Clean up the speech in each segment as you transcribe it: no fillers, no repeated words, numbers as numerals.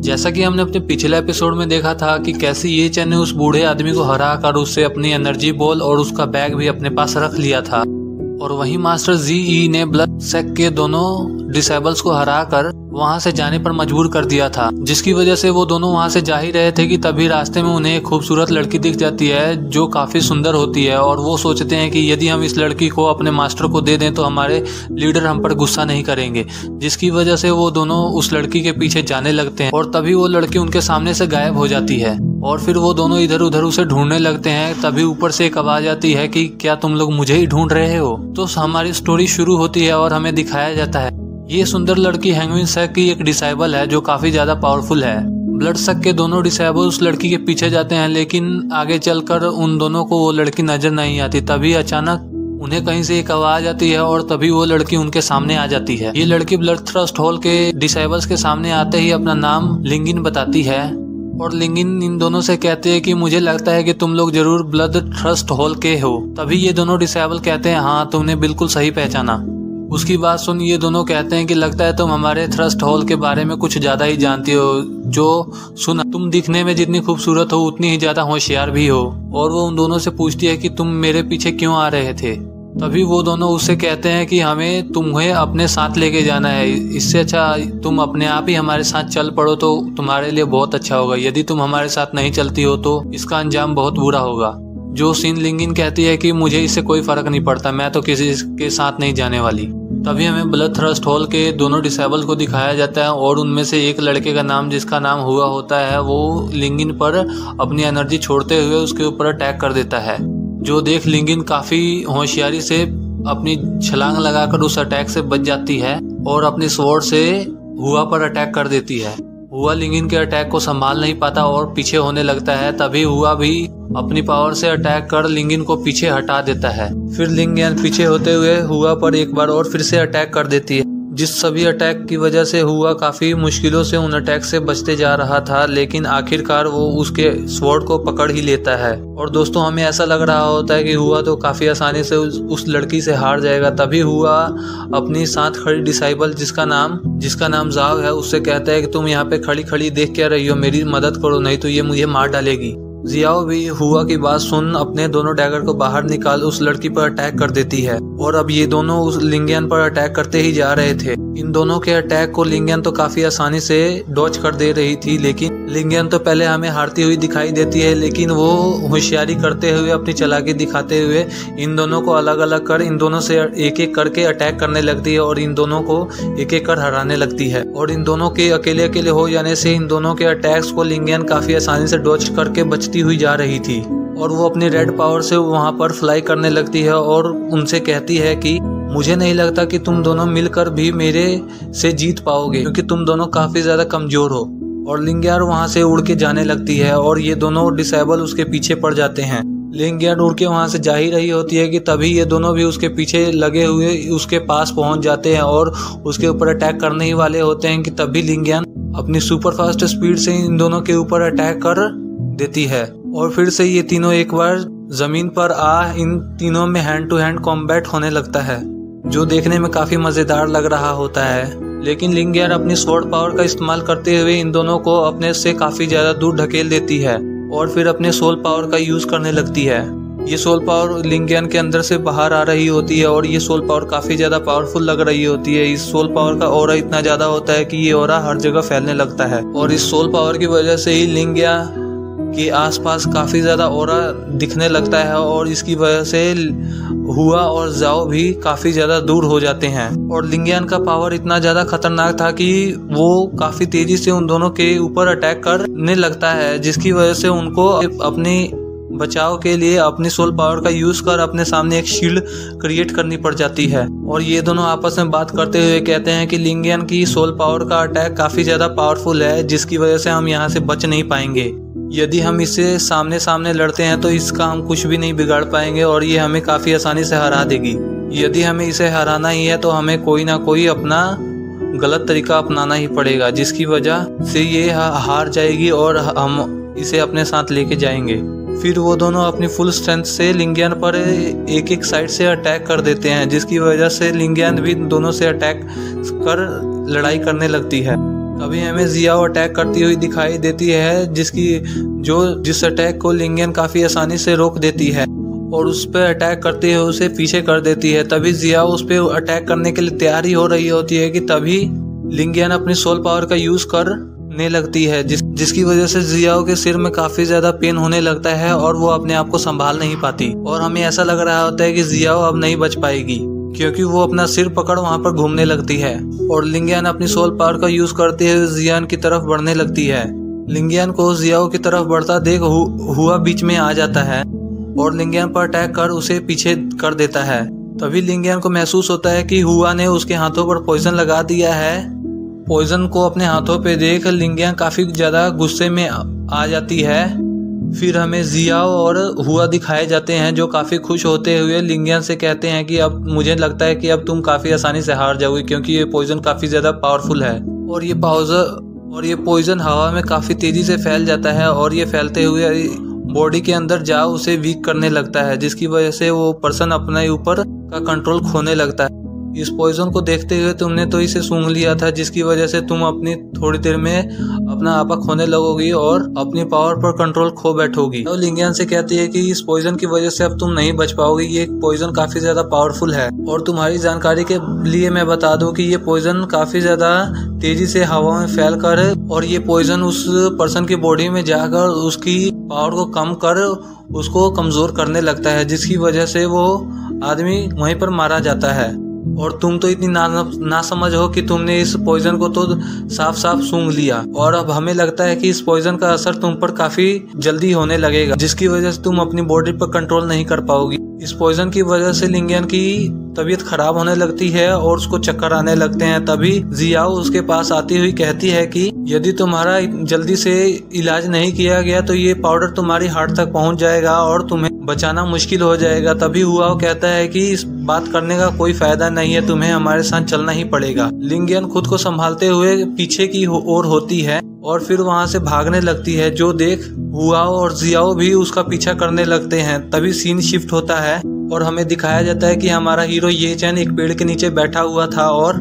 जैसा कि हमने अपने पिछले एपिसोड में देखा था कि कैसे ये चैन ने उस बूढ़े आदमी को हरा कर उससे अपनी एनर्जी बॉल और उसका बैग भी अपने पास रख लिया था। और वहीं मास्टर जी ने ब्लड सेक के दोनों डिसेबल्स को हरा कर वहां से जाने पर मजबूर कर दिया था, जिसकी वजह से वो दोनों वहां से जा ही रहे थे कि तभी रास्ते में उन्हें एक खूबसूरत लड़की दिख जाती है जो काफी सुंदर होती है। और वो सोचते हैं कि यदि हम इस लड़की को अपने मास्टर को दे दें तो हमारे लीडर हम पर गुस्सा नहीं करेंगे, जिसकी वजह से वो दोनों उस लड़की के पीछे जाने लगते हैं। और तभी वो लड़की उनके सामने से गायब हो जाती है और फिर वो दोनों इधर उधर उसे ढूंढने लगते हैं। तभी ऊपर से एक आवाज आती है कि क्या तुम लोग मुझे ही ढूंढ रहे हो। तो हमारी स्टोरी शुरू होती है और हमें दिखाया जाता है ये सुंदर लड़की हैंगविन सैक की एक डिसाइबल है जो काफी ज्यादा पावरफुल है। ब्लड सैक के दोनों डिसाइबल उस लड़की के पीछे जाते हैं, लेकिन आगे चलकर उन दोनों को वो लड़की नजर नहीं आती। तभी अचानक उन्हें कहीं से एक आवाज आती है और तभी वो लड़की उनके सामने आ जाती है। ये लड़की ब्लड थ्रस्ट हॉल के डिसाइबल्स के सामने आते ही अपना नाम लिंगिन बताती है और लिंगिन इन दोनों से कहते हैं कि मुझे लगता है कि तुम लोग जरूर ब्लड थ्रस्ट हॉल के हो। तभी ये दोनों डिसाइबल कहते हैं हाँ तुमने बिल्कुल सही पहचाना। उसकी बात सुन ये दोनों कहते हैं कि लगता है तुम हमारे थ्रस्ट हॉल के बारे में कुछ ज्यादा ही जानती हो। जो सुना तुम दिखने में जितनी खूबसूरत हो उतनी ही ज्यादा होशियार भी हो। और वो उन दोनों से पूछती है कि तुम मेरे पीछे क्यों आ रहे थे। तभी वो दोनों उससे कहते हैं कि हमें तुम्हें अपने साथ लेके जाना है, इससे अच्छा तुम अपने आप ही हमारे साथ चल पड़ो तो तुम्हारे लिए बहुत अच्छा होगा। यदि तुम हमारे साथ नहीं चलती हो तो इसका अंजाम बहुत बुरा होगा। जो सीन लिंगिन कहती है कि मुझे इससे कोई फर्क नहीं पड़ता, मैं तो किसी के साथ नहीं जाने वाली। तभी हमें ब्लड थ्रस्ट हॉल के दोनों डिसेबल को दिखाया जाता है और उनमें से एक लड़के का नाम जिसका नाम हुआ होता है वो लिंगिन पर अपनी एनर्जी छोड़ते हुए उसके ऊपर अटैक कर देता है। जो देख लिंगिन काफी होशियारी से अपनी छलांग लगाकर उस अटैक से बच जाती है और अपनी स्वॉर्ड से हुआ पर अटैक कर देती है। हुआ लिंगिन के अटैक को संभाल नहीं पाता और पीछे होने लगता है। तभी हुआ भी अपनी पावर से अटैक कर लिंगिन को पीछे हटा देता है। फिर लिंगिन पीछे होते हुए हुआ पर एक बार और फिर से अटैक कर देती है, जिस सभी अटैक की वजह से हुआ काफी मुश्किलों से उन अटैक से बचते जा रहा था, लेकिन आखिरकार वो उसके स्वॉर्ड को पकड़ ही लेता है। और दोस्तों हमें ऐसा लग रहा होता है कि हुआ तो काफी आसानी से उस लड़की से हार जाएगा। तभी हुआ अपनी साथ खड़ी डिसाइबल जिसका नाम जाव है उससे कहता है कि तुम यहाँ पे खड़ी खड़ी देख क्या रही हो, मेरी मदद करो नहीं तो ये मुझे मार डालेगी। जियाओ भी हुआ की बात सुन अपने दोनों डैगर को बाहर निकाल उस लड़की पर अटैक कर देती है। और अब ये दोनों उस लिंगियन पर अटैक करते ही जा रहे थे। इन दोनों के अटैक को लिंगियन तो काफी आसानी से डॉज कर दे रही थी, लेकिन लिंगियन तो पहले हमें हारती हुई दिखाई देती है, लेकिन वो होशियारी करते हुए अपनी चालाकी दिखाते हुए इन दोनों को अलग अलग कर इन दोनों से एक एक करके अटैक करने लगती है और इन दोनों को एक एक कर हराने लगती है। और इन दोनों के अकेले अकेले हो जाने से इन दोनों के अटैक्स को लिंगियन काफी आसानी से डॉज करके बचती हुई जा रही थी। और वो अपनी रेड पावर से वहां पर फ्लाई करने लगती है और उनसे कहती है कि मुझे नहीं लगता कि तुम दोनों मिलकर भी मेरे से जीत पाओगे, क्योंकि तुम दोनों काफी ज्यादा कमजोर हो। और लिंगियर वहां से उड़ के जाने लगती है और ये दोनों डिसेबल उसके पीछे पड़ जाते हैं। लिंगियर उड़ के वहां से जा ही रही होती है कि तभी ये दोनों भी उसके पीछे लगे हुए उसके पास पहुंच जाते हैं और उसके ऊपर अटैक करने ही वाले होते हैं कि तभी लिंगियन अपनी सुपर फास्ट स्पीड से इन दोनों के ऊपर अटैक कर देती है। और फिर से ये तीनों एक बार जमीन पर इन तीनों में हैंड टू हैंड कॉम्बैट होने लगता है, जो देखने में काफी मजेदार लग रहा होता है। लेकिन लिंगियर अपनी स्वॉर्ड पावर का इस्तेमाल करते हुए इन दोनों को अपने से काफी ज्यादा दूर ढकेल देती है और फिर अपने सोल पावर का यूज करने लगती है। ये सोल पावर लिंगियन के अंदर से बाहर आ रही होती है और ये सोल पावर काफी ज्यादा पावरफुल लग रही होती है। इस सोल पावर का ऑरा इतना ज्यादा होता है कि ये ऑरा हर जगह फैलने लगता है और इस सोल पावर की वजह से ही लिंगिया के आसपास काफी ज्यादा ऑरा दिखने लगता है और इसकी वजह से हुआ और जाओ भी काफी ज्यादा दूर हो जाते हैं। और लिंगियन का पावर इतना ज्यादा खतरनाक था कि वो काफी तेजी से उन दोनों के ऊपर अटैक करने लगता है, जिसकी वजह से उनको अपनी बचाव के लिए अपनी सोल पावर का यूज कर अपने सामने एक शील्ड क्रिएट करनी पड़ जाती है। और ये दोनों आपस में बात करते हुए कहते हैं कि लिंगियन की सोल पावर का अटैक काफी ज्यादा पावरफुल है, जिसकी वजह से हम यहाँ से बच नहीं पाएंगे। यदि हम इसे सामने सामने लड़ते हैं तो इसका हम कुछ भी नहीं बिगाड़ पाएंगे और ये हमें काफी आसानी से हरा देगी। यदि हमें इसे हराना ही है तो हमें कोई ना कोई अपना गलत तरीका अपनाना ही पड़ेगा, जिसकी वजह से ये हार जाएगी और हम इसे अपने साथ लेके जाएंगे। फिर वो दोनों अपनी फुल स्ट्रेंथ से लिंगियन पर एक एक साइड से अटैक कर देते हैं, जिसकी वजह से लिंगियन भी दोनों से अटैक कर लड़ाई करने लगती है। तभी हमें जियाओ अटैक करती हुई दिखाई देती है, जिस अटैक को लिंगियन काफी आसानी से रोक देती है और उस पर अटैक करते हुए उसे पीछे कर देती है। तभी जियाओ उस पर अटैक करने के लिए तैयारी हो रही होती है कि तभी लिंगियन अपनी सोल पावर का यूज करने लगती है, जिसकी वजह से जियाओ के सिर में काफी ज्यादा पेन होने लगता है और वो अपने आप को संभाल नहीं पाती और हमें ऐसा लग रहा होता है कि जियाओ अब नहीं बच पाएगी, क्योंकि वो अपना सिर पकड़ वहां पर घूमने लगती है और लिंगियन अपनी सोल पावर का यूज करते हुए जियान की तरफ बढ़ने लगती है। लिंगियन को जियाओ की तरफ बढ़ता देख हुआ बीच में आ जाता है और लिंगियन पर अटैक कर उसे पीछे कर देता है। तभी लिंगियन को महसूस होता है कि हुआ ने उसके हाथों पर पॉइजन लगा दिया है। पॉइजन को अपने हाथों पे देख लिंगियन काफी ज्यादा गुस्से में आ जाती है। फिर हमें जियाओ और हुआ दिखाए जाते हैं, जो काफी खुश होते हुए लिंगियन से कहते हैं कि अब मुझे लगता है कि अब तुम काफी आसानी से हार जाओगी, क्योंकि ये पॉइजन काफी ज्यादा पावरफुल है और ये पॉइजन हवा में काफी तेजी से फैल जाता है और ये फैलते हुए बॉडी के अंदर जा उसे वीक करने लगता है, जिसकी वजह से वो पर्सन अपने ऊपर का कंट्रोल खोने लगता है। इस पॉइजन को देखते हुए तुमने तो इसे सूंघ लिया था, जिसकी वजह से तुम अपनी थोड़ी देर में अपना आपा खोने लगोगी और अपनी पावर पर कंट्रोल खो बैठोगी। तो लिंगियन से कहती है कि इस पॉइजन की वजह से अब तुम नहीं बच पाओगी, ये पॉइजन काफी ज्यादा पावरफुल है और तुम्हारी जानकारी के लिए मैं बता दूं कि ये पॉइजन काफी ज्यादा तेजी से हवा में फैल कर और ये पॉइजन उस पर्सन की बॉडी में जाकर उसकी पावर को कम कर उसको कमजोर करने लगता है, जिसकी वजह से वो आदमी वहीं पर मारा जाता है। और तुम तो इतनी ना समझ हो कि तुमने इस पॉइजन को तो साफ साफ सूंघ लिया और अब हमें लगता है कि इस पॉइजन का असर तुम पर काफी जल्दी होने लगेगा, जिसकी वजह से तुम अपनी बॉडी पर कंट्रोल नहीं कर पाओगी। इस पॉइजन की वजह से लिंगियन की तबीयत खराब होने लगती है और उसको चक्कर आने लगते हैं। तभी जियाओ उसके पास आती हुई कहती है कि यदि तुम्हारा जल्दी से इलाज नहीं किया गया तो ये पाउडर तुम्हारी हार्ट तक पहुंच जाएगा और तुम्हें बचाना मुश्किल हो जाएगा। तभी हुआ वो कहता है कि इस बात करने का कोई फायदा नहीं है, तुम्हें हमारे साथ चलना ही पड़ेगा। लिंगियन खुद को संभालते हुए पीछे की ओर होती है और फिर वहां से भागने लगती है, जो देख हुआओ और जियाओ भी उसका पीछा करने लगते हैं। तभी सीन शिफ्ट होता है और हमें दिखाया जाता है कि हमारा हीरो ये चैन एक पेड़ के नीचे बैठा हुआ था और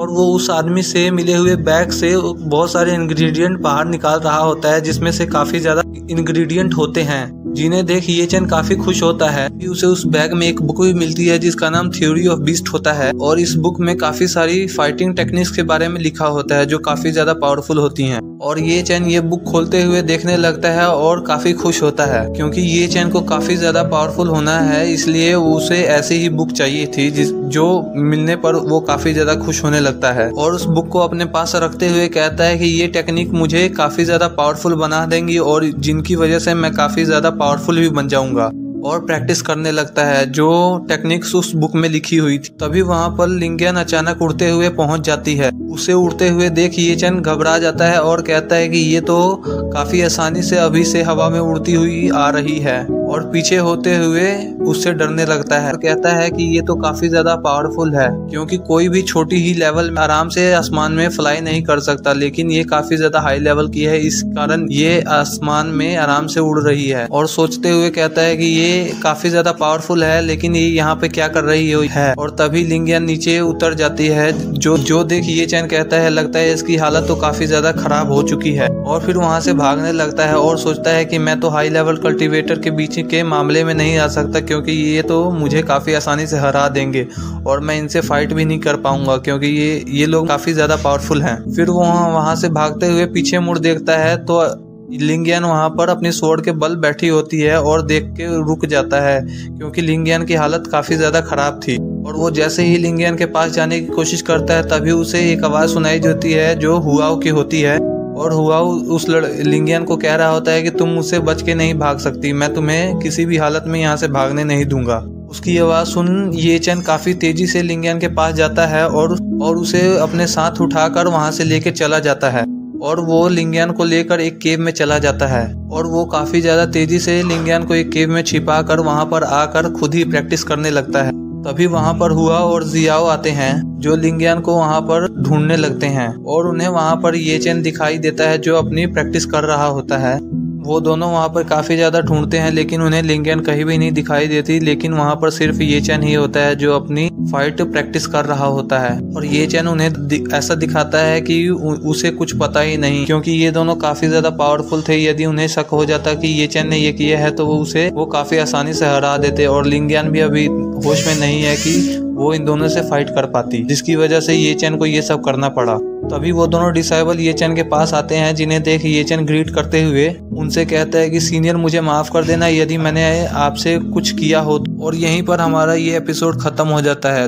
वो उस आदमी से मिले हुए बैग से बहुत सारे इंग्रेडिएंट बाहर निकाल रहा होता है, जिसमें से काफी ज्यादा इंग्रेडिएंट होते हैं, जिन्हें देख ये चैन काफी खुश होता है। उसे उस बैग में एक बुक भी मिलती है जिसका नाम थ्योरी ऑफ बीस्ट होता है और इस बुक में काफी सारी फाइटिंग टेक्निक्स के बारे में लिखा होता है जो काफी ज्यादा पावरफुल होती हैं। और ये चैन ये बुक खोलते हुए देखने लगता है और काफी खुश होता है, क्योंकि ये चैन को काफी ज्यादा पावरफुल होना है, इसलिए उसे ऐसी ही बुक चाहिए थी जो मिलने पर वो काफी ज्यादा खुश होने लगता है और उस बुक को अपने पास रखते हुए कहता है कि ये टेक्निक मुझे काफी ज्यादा पावरफुल बना देंगी और जिनकी वजह से मैं काफी ज्यादा पावरफुल भी बन जाऊंगा। और प्रैक्टिस करने लगता है जो टेक्निक्स उस बुक में लिखी हुई थी। तभी वहां पर लिंगियन अचानक उड़ते हुए पहुंच जाती है। उसे उड़ते हुए देख ये चैन घबरा जाता है और कहता है कि ये तो काफी आसानी से अभी से हवा में उड़ती हुई आ रही है और पीछे होते हुए उससे डरने लगता है। कहता है कि ये तो काफी ज्यादा पावरफुल है, क्योंकि कोई भी छोटी ही लेवल में आराम से आसमान में फ्लाई नहीं कर सकता, लेकिन ये काफी ज्यादा हाई लेवल की है, इस कारण ये आसमान में आराम से उड़ रही है। और सोचते हुए कहता है कि ये काफी ज्यादा पावरफुल है, लेकिन ये यहाँ पे क्या कर रही है। और तभी लिंगियन नीचे उतर जाती है, जो देख ये चैन कहता है लगता है इसकी हालत तो काफी ज्यादा खराब हो चुकी है। और फिर वहां से भागने लगता है और सोचता है कि मैं तो हाई लेवल कल्टीवेटर के बीच के मामले में नहीं आ सकता, क्योंकि ये तो मुझे काफी आसानी से हरा देंगे और मैं इनसे फाइट भी नहीं कर पाऊंगा, क्योंकि ये लोग काफी ज्यादा पावरफुल हैं। फिर वो वहां से भागते हुए पीछे मुड़ देखता है तो लिंगियन वहां पर अपनी स्वॉर्ड के बल बैठी होती है और देख के रुक जाता है, क्योंकि लिंगियन की हालत काफी ज्यादा खराब थी। और वो जैसे ही लिंगियन के पास जाने की कोशिश करता है तभी उसे एक आवाज सुनाई देती है जो हुआओ की होती है। और हुआओ उस लिंगियन को कह रहा होता है कि तुम मुझसे बच के नहीं भाग सकती, मैं तुम्हें किसी भी हालत में यहाँ से भागने नहीं दूंगा। उसकी आवाज सुन ये चैन काफी तेजी से लिंगियन के पास जाता है और उसे अपने साथ उठाकर वहां से लेके चला जाता है और वो लिंगियन को लेकर एक केव में चला जाता है। और वो काफी ज्यादा तेजी से लिंगियन को एक केव में छिपा कर वहां पर आकर खुद ही प्रैक्टिस करने लगता है। तभी वहां पर हुआ और जियाओ आते हैं, जो लिंगियन को वहां पर ढूंढने लगते हैं और उन्हें वहां पर ये चैन दिखाई देता है जो अपनी प्रैक्टिस कर रहा होता है। वो दोनों वहाँ पर काफ़ी ज़्यादा ढूंढते हैं लेकिन उन्हें लिंगियन कहीं भी नहीं दिखाई देती। लेकिन वहाँ पर सिर्फ ये चैन ही होता है जो अपनी फाइट प्रैक्टिस कर रहा होता है और ये चैन उन्हें ऐसा दिखाता है कि उसे कुछ पता ही नहीं, क्योंकि ये दोनों काफ़ी ज़्यादा पावरफुल थे। यदि उन्हें शक हो जाता कि ये चैन ने ये किया है तो वो काफ़ी आसानी से हरा देते और लिंगियन भी अभी होश में नहीं है कि वो इन दोनों से फाइट कर पाती, जिसकी वजह से ये चैन को ये सब करना पड़ा। तभी वो दोनों डिसाइबल ये चैन के पास आते हैं, जिन्हें देख ये चैन ग्रीट करते हुए उनसे कहता है कि सीनियर मुझे माफ कर देना यदि मैंने आपसे कुछ किया हो। और यहीं पर हमारा ये एपिसोड खत्म हो जाता है।